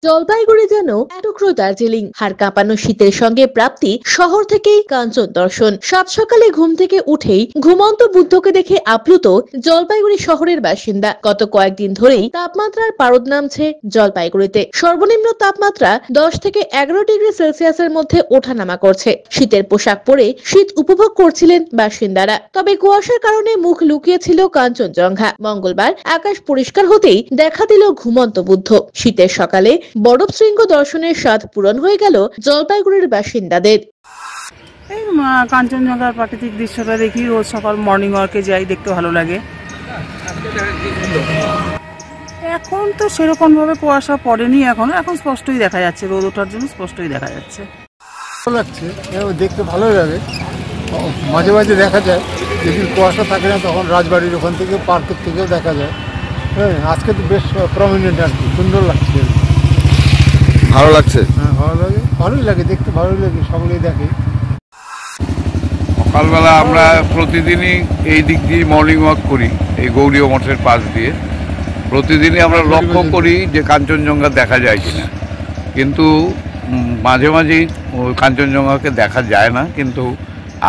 জলপাইগুড়ি যেন এক টুকরো দার্জিলিং, হাড় কাঁপানো শীতের সঙ্গে প্রাপ্তি শহর থেকেই কাঞ্চন দর্শন। সাত সকালে ঘুম থেকে উঠেই ঘুমন্ত বুদ্ধকে দেখে আপ্লুত জলপাইগুড়ি শহরের বাসিন্দা। গত কয়েকদিন ধরেই তাপমাত্রার পারদ নামছে জলপাইগুড়িতে। সর্বনিম্ন তাপমাত্রা 10 থেকে 11 ডিগ্রি সেলসিয়াসের মধ্যে ওঠানামা করছে। শীতের পোশাক পরে শীত উপভোগ করছিলেন বাসিন্দারা। তবে কুয়াশার কারণে মুখ লুকিয়েছিল কাঞ্চনজঙ্ঘা। মঙ্গলবার আকাশ পরিষ্কার হতেই দেখা দিল ঘুমন্ত বুদ্ধ। শীতের সকালে বরফ শৃঙ্গ দর্শনের স্বাদ পূরণ হয়ে গেল জলপাইগুড়ির বাসিন্দাদের। এই কাঞ্চনজঙ্ঘার প্রাকৃতিক দৃশ্যটা দেখি, রোজ সকাল মর্নিং ওয়ার্কে যাই, দেখতে ভালো লাগে। এখন তো সেরকম ভাবে কুয়াশা পড়েনি, এখন স্পষ্টই দেখা যাচ্ছে, রোদ ওঠার জন্য স্পষ্টই দেখা যাচ্ছে। ভালো লাগছে, দেখতে ভালোই লাগে। মাঝে মাঝে দেখা যায়, যেদিন কুয়াশা থাকে না তখন রাজবাড়ির ওখান থেকে পার্কের থেকেও দেখা যায়। হ্যাঁ, আজকে তো বেশ প্রমিনেন্ট আর কি, সুন্দর লাগছে। ভালো লাগছে? হ্যাঁ, ভালোই লাগে, দেখতে ভালোই লাগে, সকলেই দেখে। সকালবেলা আমরা প্রতিদিনই এই দিক দিয়ে মর্নিং ওয়াক করি, এই গৌরীয় মঠের পাশ দিয়ে। প্রতিদিনই আমরা লক্ষ্য করি যে কাঞ্চনজঙ্ঘা দেখা যায় কিনা, কিন্তু মাঝে মাঝেই কাঞ্চনজঙ্ঘাকে দেখা যায় না। কিন্তু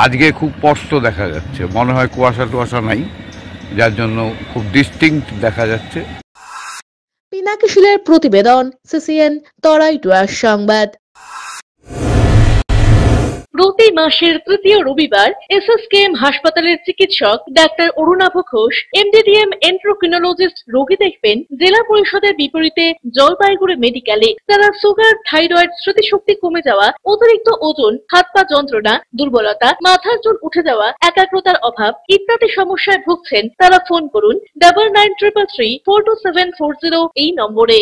আজকে খুব স্পষ্ট দেখা যাচ্ছে, মনে হয় কুয়াশা টুয়াশা নাই, যার জন্য খুব ডিস্টিংক্ট দেখা যাচ্ছে। পিনাকি শিলের প্রতিবেদন, সিসিএন তরাই টুয়ার্স সংবাদ। প্রতি মাসের তৃতীয় রবিবার এসএসকেএম হাসপাতালের চিকিৎসক ডাক্তার অরুণাভ ঘোষ, এমডিডিএম এন্ড্রোক্রিনোলজিস্ট রোগী দেখবেন জেলা পরিষদের বিপরীতে জলপাইগুড়ি মেডিকেলে। তারা সুগার, থাইরয়েড, স্মৃতিশক্তি কমে যাওয়া, অতিরিক্ত ওজন, হাত পা যন্ত্রণা, দুর্বলতা, মাথার চুল উঠে যাওয়া, একাগ্রতার অভাব ইত্যাদি সমস্যায় ভুগছেন। তারা ফোন করুন 9933342740 এই নম্বরে।